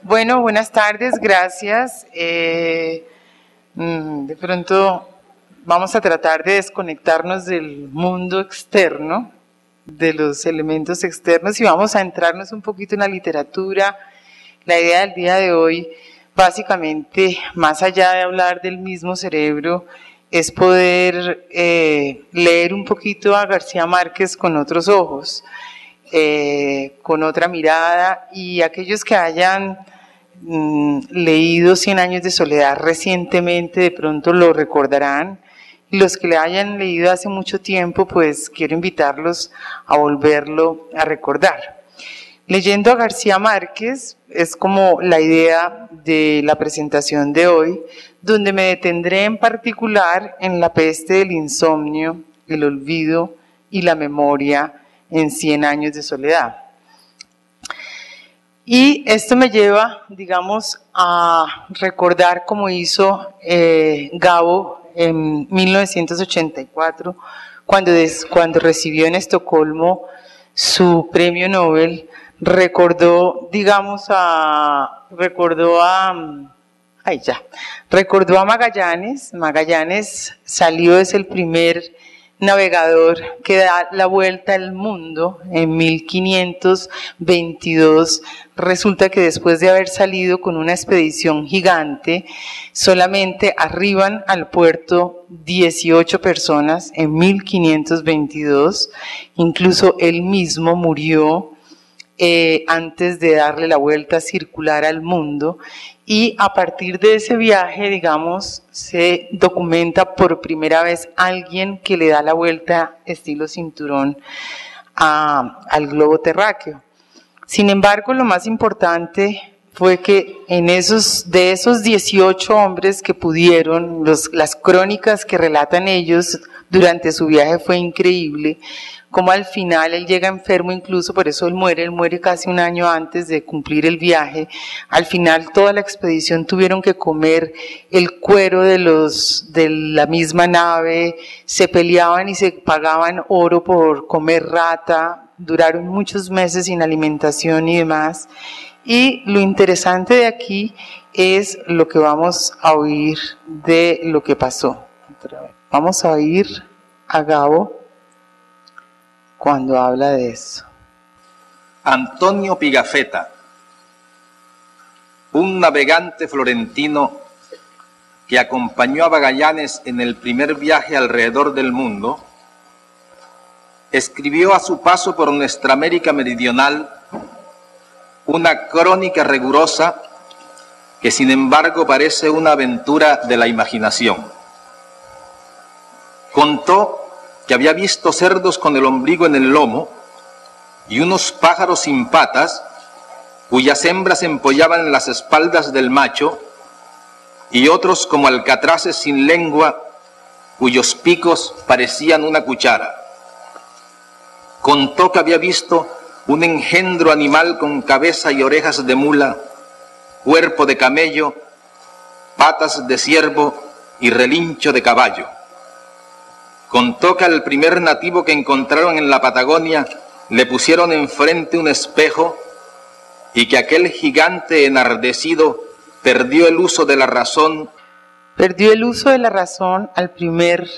Bueno, buenas tardes, gracias. De pronto vamos a tratar de desconectarnos del mundo externo, de los elementos externos, y vamos a entrarnos un poquito en la literatura. La idea del día de hoy, básicamente, más allá de hablar del mismo cerebro, es poder leer un poquito a García Márquez con otros ojos, con otra mirada, y aquellos que hayan leído 100 años de soledad recientemente de pronto lo recordarán, y los que le hayan leído hace mucho tiempo, pues quiero invitarlos a volverlo a recordar. Leyendo a García Márquez es como la idea de la presentación de hoy, donde me detendré en particular en la peste del insomnio, el olvido y la memoria en 100 años de soledad. Y esto me lleva, digamos, a recordar cómo hizo Gabo en 1984, cuando recibió en Estocolmo su premio Nobel. Recordó a Magallanes. Magallanes salió, es el primer navegador que da la vuelta al mundo en 1522. Resulta que después de haber salido con una expedición gigante, solamente arriban al puerto 18 personas en 1522. Incluso él mismo murió antes de darle la vuelta circular al mundo, y a partir de ese viaje, digamos, se documenta por primera vez alguien que le da la vuelta estilo cinturón al globo terráqueo. Sin embargo, lo más importante fue que de esos 18 hombres que pudieron, las crónicas que relatan ellos durante su viaje fue increíble, como al final él llega enfermo, incluso por eso él muere casi un año antes de cumplir el viaje. Al final toda la expedición tuvieron que comer el cuero de la misma nave, se peleaban y se pagaban oro por comer rata, duraron muchos meses sin alimentación y demás. Y lo interesante de aquí es lo que vamos a oír de lo que pasó. Vamos a oír a Gabo cuando habla de eso. Antonio Pigafetta, un navegante florentino que acompañó a Magallanes en el primer viaje alrededor del mundo, escribió a su paso por nuestra América meridional una crónica rigurosa que sin embargo parece una aventura de la imaginación. Contó que había visto cerdos con el ombligo en el lomo y unos pájaros sin patas cuyas hembras empollaban en las espaldas del macho, y otros como alcatraces sin lengua cuyos picos parecían una cuchara. Contó que había visto un engendro animal con cabeza y orejas de mula, cuerpo de camello, patas de ciervo y relincho de caballo. Contó que al primer nativo que encontraron en la Patagonia le pusieron enfrente un espejo, y que aquel gigante enardecido perdió el uso de la razón. Perdió el uso de la razón al primer,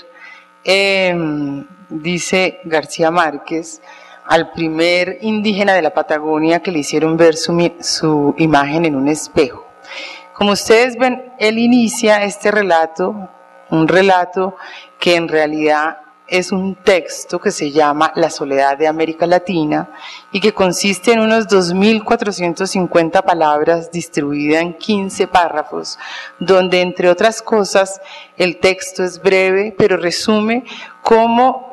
dice García Márquez, al primer indígena de la Patagonia que le hicieron ver su imagen en un espejo. Como ustedes ven, él inicia este relato, un relato que en realidad es un texto que se llama La soledad de América Latina, y que consiste en unos 2.450 palabras distribuidas en 15 párrafos, donde entre otras cosas el texto es breve, pero resume cómo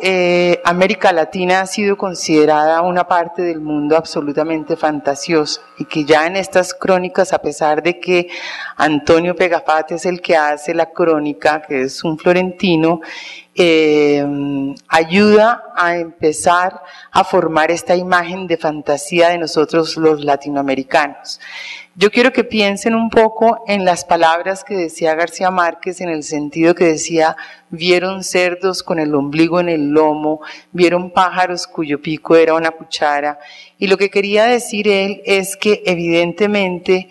América Latina ha sido considerada una parte del mundo absolutamente fantasiosa, y que ya en estas crónicas, a pesar de que Antonio Pigafetta es el que hace la crónica, que es un florentino, ayuda a empezar a formar esta imagen de fantasía de nosotros los latinoamericanos. Yo quiero que piensen un poco en las palabras que decía García Márquez, en el sentido que decía: vieron cerdos con el ombligo en el lomo, vieron pájaros cuyo pico era una cuchara. Y lo que quería decir él es que evidentemente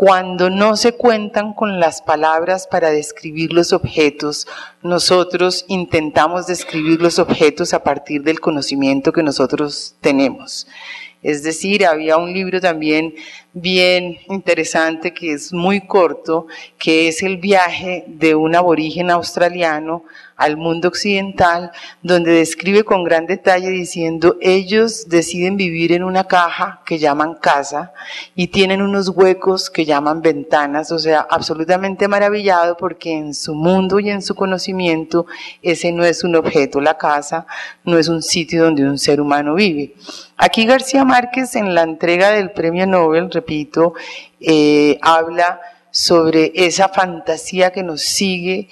Cuando no se cuentan con las palabras para describir los objetos, nosotros intentamos describir los objetos a partir del conocimiento que nosotros tenemos. Es decir, había un libro también bien interesante que es muy corto, que es el viaje de un aborigen australiano al mundo occidental, donde describe con gran detalle diciendo, ellos deciden vivir en una caja que llaman casa y tienen unos huecos que llaman ventanas, o sea, absolutamente maravillado porque en su mundo y en su conocimiento ese no es un objeto, la casa no es un sitio donde un ser humano vive. Aquí García Márquez en la entrega del premio Nobel, repito, habla sobre esa fantasía que nos sigue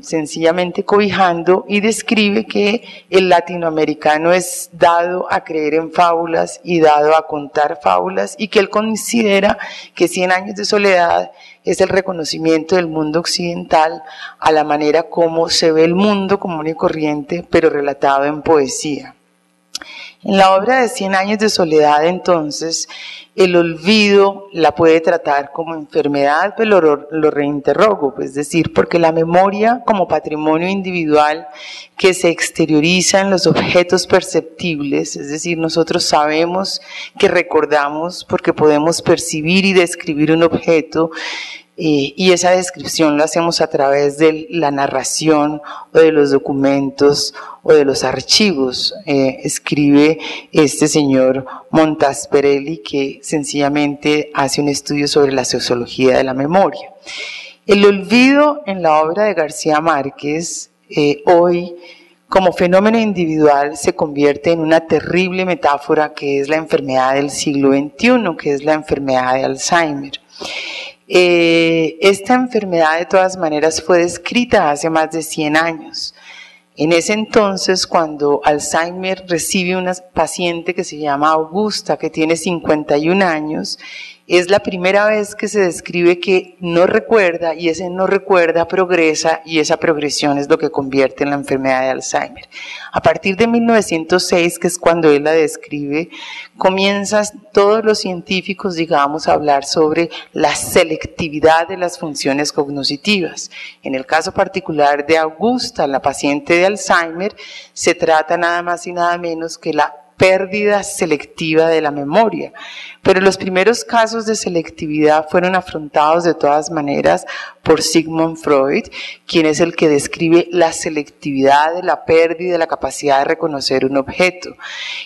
sencillamente cobijando y describe que el latinoamericano es dado a creer en fábulas y dado a contar fábulas y que él considera que 100 años de soledad es el reconocimiento del mundo occidental a la manera como se ve el mundo común y corriente, pero relatado en poesía. En la obra de 100 años de soledad, entonces, el olvido la puede tratar como enfermedad, pero lo reinterrogo, es decir, porque la memoria como patrimonio individual que se exterioriza en los objetos perceptibles, es decir, nosotros sabemos que recordamos porque podemos percibir y describir un objeto, y esa descripción la hacemos a través de la narración o de los documentos o de los archivos. Escribe este señor Montasperelli, que sencillamente hace un estudio sobre la sociología de la memoria. El olvido en la obra de García Márquez hoy como fenómeno individual se convierte en una terrible metáfora que es la enfermedad del siglo XXI, que es la enfermedad de Alzheimer. Esta enfermedad de todas maneras fue descrita hace más de 100 años. En ese entonces, cuando Alzheimer recibe una paciente que se llama Augusta, que tiene 51 años, es la primera vez que se describe que no recuerda y ese no recuerda progresa y esa progresión es lo que convierte en la enfermedad de Alzheimer. A partir de 1906, que es cuando él la describe, comienzan todos los científicos, digamos, a hablar sobre la selectividad de las funciones cognitivas. En el caso particular de Augusta, la paciente de Alzheimer, se trata nada más y nada menos que la pérdida selectiva de la memoria. Pero los primeros casos de selectividad fueron afrontados de todas maneras por Sigmund Freud, quien es el que describe la selectividad de la pérdida de la capacidad de reconocer un objeto.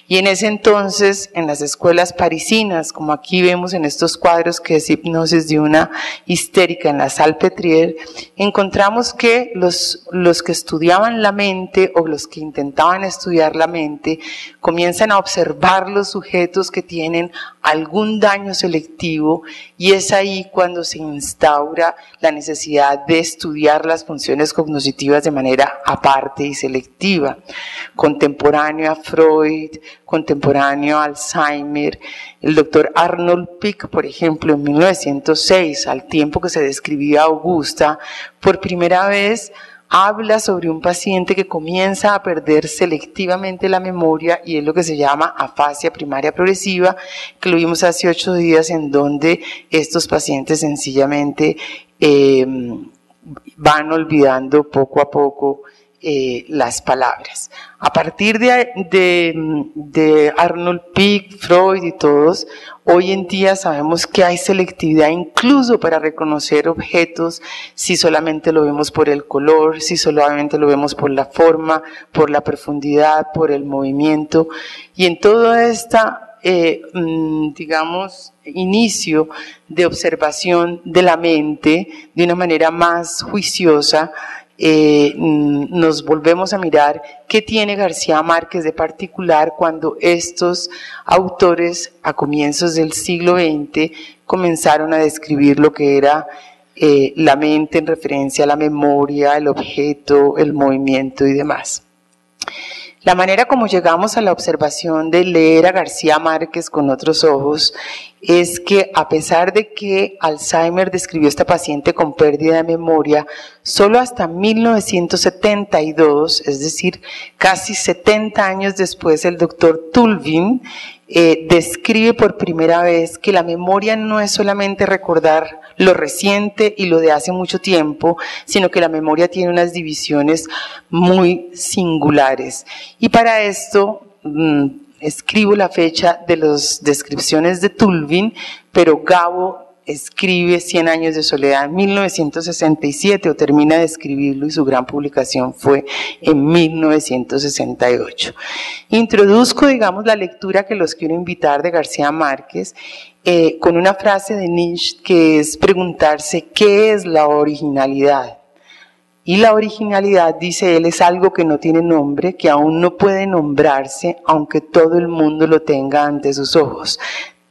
Y en ese entonces, en las escuelas parisinas, como aquí vemos en estos cuadros que es hipnosis de una histérica en la Salpêtrière, encontramos que los que estudiaban la mente o los que intentaban estudiar la mente comienzan a observar los sujetos que tienen algún daño selectivo y es ahí cuando se instaura la necesidad de estudiar las funciones cognitivas de manera aparte y selectiva. Contemporáneo a Freud, contemporáneo a Alzheimer, el doctor Arnold Pick, por ejemplo, en 1906, al tiempo que se describía Augusta, por primera vez habla sobre un paciente que comienza a perder selectivamente la memoria y es lo que se llama afasia primaria progresiva, que lo vimos hace 8 días, en donde estos pacientes sencillamente van olvidando poco a poco las palabras. A partir de Arnold Pick, Freud y todos, hoy en día sabemos que hay selectividad incluso para reconocer objetos si solamente lo vemos por el color, si solamente lo vemos por la forma, por la profundidad, por el movimiento. Y en toda esta, digamos, inicio de observación de la mente de una manera más juiciosa, nos volvemos a mirar qué tiene García Márquez de particular cuando estos autores a comienzos del siglo XX comenzaron a describir lo que era la mente en referencia a la memoria, el objeto, el movimiento y demás. La manera como llegamos a la observación de leer a García Márquez con otros ojos es que, a pesar de que Alzheimer describió a esta paciente con pérdida de memoria, solo hasta 1972, es decir, casi 70 años después, el doctor Tulvin describe por primera vez que la memoria no es solamente recordar lo reciente y lo de hace mucho tiempo, sino que la memoria tiene unas divisiones muy singulares. Y para esto escribo la fecha de las descripciones de Tulvin, pero Gabo escribe 100 años de soledad en 1967 o termina de escribirlo y su gran publicación fue en 1968. Introduzco, digamos, la lectura que los quiero invitar de García Márquez con una frase de Nietzsche que es preguntarse ¿qué es la originalidad? Y la originalidad, dice él, es algo que no tiene nombre, que aún no puede nombrarse, aunque todo el mundo lo tenga ante sus ojos.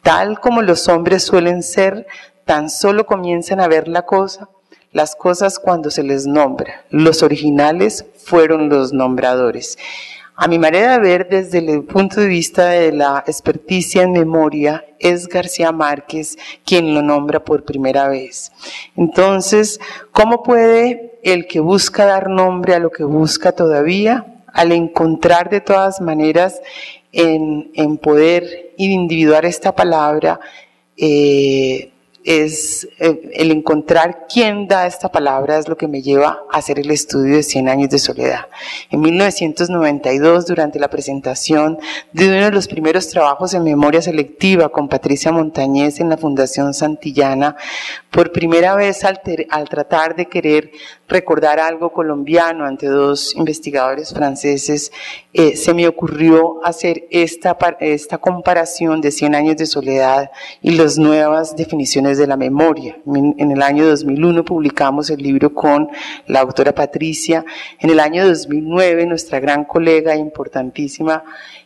Tal como los hombres suelen ser, tan solo comienzan a ver las cosas cuando se les nombra. Los originales fueron los nombradores. A mi manera de ver, desde el punto de vista de la experticia en memoria, es García Márquez quien lo nombra por primera vez. Entonces, ¿cómo puede el que busca dar nombre a lo que busca todavía, al encontrar de todas maneras en poder individuar esta palabra, el encontrar quién da esta palabra es lo que me lleva a hacer el estudio de 100 años de soledad. En 1992, durante la presentación de uno de los primeros trabajos en memoria selectiva con Patricia Montañez en la Fundación Santillana, por primera vez al tratar de querer recordar algo colombiano ante dos investigadores franceses, se me ocurrió hacer esta comparación de 100 años de soledad y las nuevas definiciones de la memoria. En el año 2001 publicamos el libro con la autora Patricia. En el año 2009 nuestra gran colega e importantísima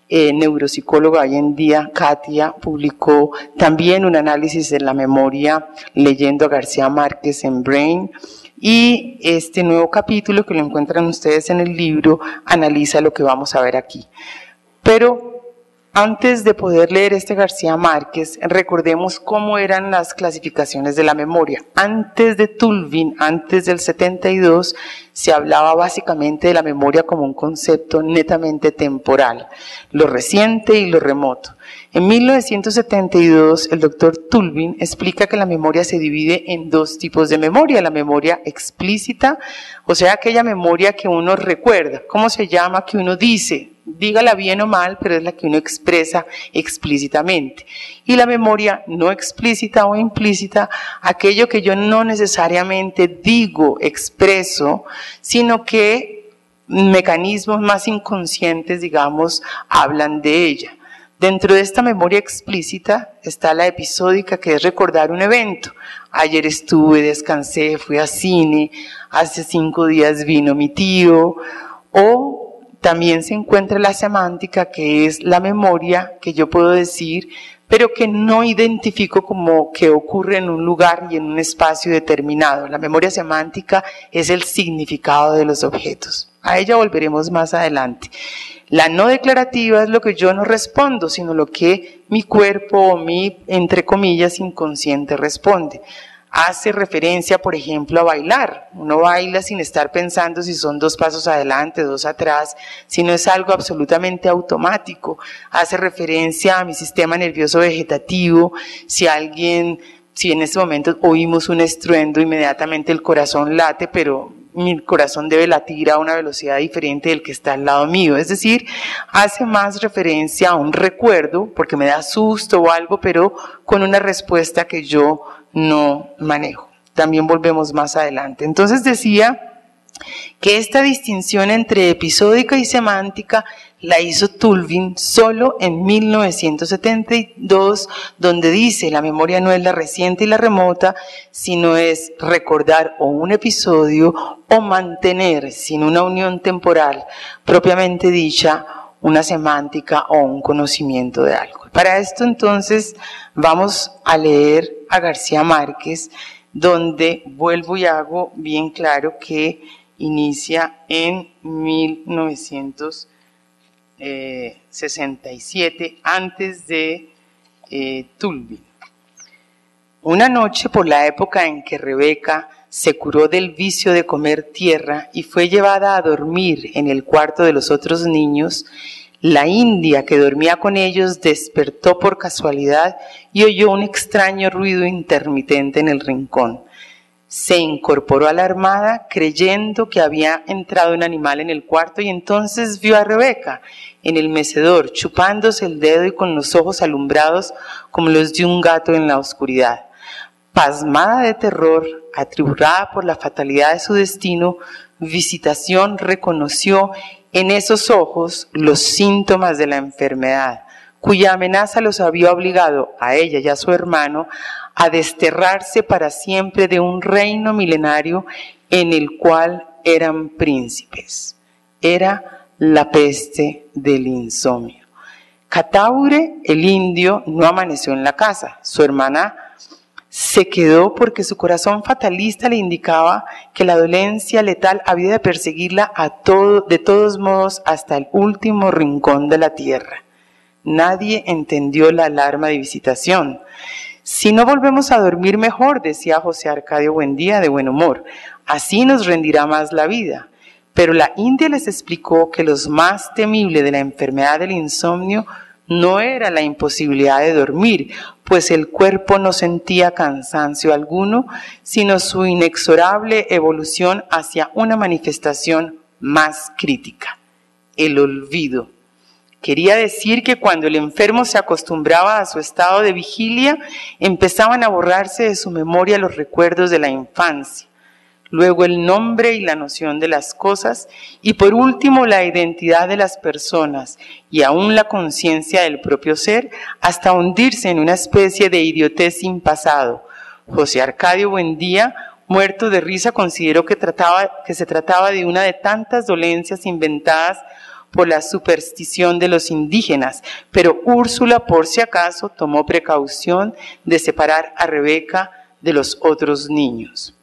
neuropsicóloga hoy en día, Katia, publicó también un análisis de la memoria leyendo a García Márquez en Brain. Y este nuevo capítulo que lo encuentran ustedes en el libro analiza lo que vamos a ver aquí. Pero antes de poder leer este García Márquez, recordemos cómo eran las clasificaciones de la memoria. Antes de Tulvin, antes del 72, se hablaba básicamente de la memoria como un concepto netamente temporal, lo reciente y lo remoto. En 1972, el doctor Tulvin explica que la memoria se divide en dos tipos de memoria. La memoria explícita, o sea, aquella memoria que uno recuerda. ¿Cómo se llama? Que uno dice, dígala bien o mal, pero es la que uno expresa explícitamente. Y la memoria no explícita o implícita, aquello que yo no necesariamente digo, expreso, sino que mecanismos más inconscientes, digamos, hablan de ella. Dentro de esta memoria explícita está la episódica, que es recordar un evento. Ayer estuve, descansé, fui a cine, hace 5 días vino mi tío. O también se encuentra la semántica, que es la memoria que yo puedo decir, pero que no identifico como que ocurre en un lugar y en un espacio determinado. La memoria semántica es el significado de los objetos. A ella volveremos más adelante. La no declarativa es lo que yo no respondo, sino lo que mi cuerpo o mi, entre comillas, inconsciente responde. Hace referencia, por ejemplo, a bailar. Uno baila sin estar pensando si son 2 pasos adelante, 2 atrás, sino es algo absolutamente automático. Hace referencia a mi sistema nervioso vegetativo. Si en este momento oímos un estruendo, inmediatamente el corazón late, pero mi corazón debe latir a una velocidad diferente del que está al lado mío. Es decir, hace más referencia a un recuerdo, porque me da susto o algo, pero con una respuesta que yo no manejo. También volvemos más adelante. Entonces decía que esta distinción entre episódica y semántica la hizo Tulvin solo en 1972, donde dice: la memoria no es la reciente y la remota, sino es recordar o un episodio o mantener, sin una unión temporal propiamente dicha, una semántica o un conocimiento de algo. Para esto entonces vamos a leer a García Márquez, donde vuelvo y hago bien claro que inicia en 1967, antes de Tulvin. Una noche, por la época en que Rebeca se curó del vicio de comer tierra y fue llevada a dormir en el cuarto de los otros niños, La india que dormía con ellos despertó por casualidad y oyó un extraño ruido intermitente en el rincón. Se incorporó alarmada creyendo que había entrado un animal en el cuarto y entonces vio a Rebeca en el mecedor chupándose el dedo y con los ojos alumbrados como los de un gato en la oscuridad. Pasmada de terror, atribulada por la fatalidad de su destino, Visitación reconoció en esos ojos los síntomas de la enfermedad, cuya amenaza los había obligado a ella y a su hermano a desterrarse para siempre de un reino milenario en el cual eran príncipes. Era la peste del insomnio. Cataure, el indio, no amaneció en la casa. Su hermana se quedó porque su corazón fatalista le indicaba que la dolencia letal había de perseguirla de todos modos hasta el último rincón de la tierra. Nadie entendió la alarma de Visitación. Si no volvemos a dormir mejor, decía José Arcadio Buendía de buen humor, así nos rendirá más la vida. Pero la india les explicó que lo más temible de la enfermedad del insomnio no era la imposibilidad de dormir, pues el cuerpo no sentía cansancio alguno, sino su inexorable evolución hacia una manifestación más crítica, el olvido. Quería decir que cuando el enfermo se acostumbraba a su estado de vigilia, empezaban a borrarse de su memoria los recuerdos de la infancia, luego el nombre y la noción de las cosas, y por último la identidad de las personas, y aún la conciencia del propio ser, hasta hundirse en una especie de idiotez sin pasado. José Arcadio Buendía, muerto de risa, consideró que se trataba de una de tantas dolencias inventadas por la superstición de los indígenas, pero Úrsula, por si acaso, tomó precaución de separar a Rebeca de los otros niños.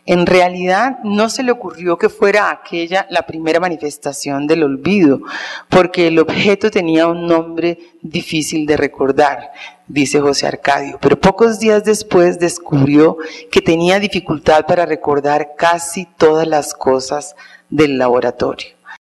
En realidad no se le ocurrió que fuera aquella la primera manifestación del olvido, porque el objeto tenía un nombre difícil de recordar, dice José Arcadio, pero pocos días después descubrió que tenía dificultad para recordar casi todas las cosas del laboratorio.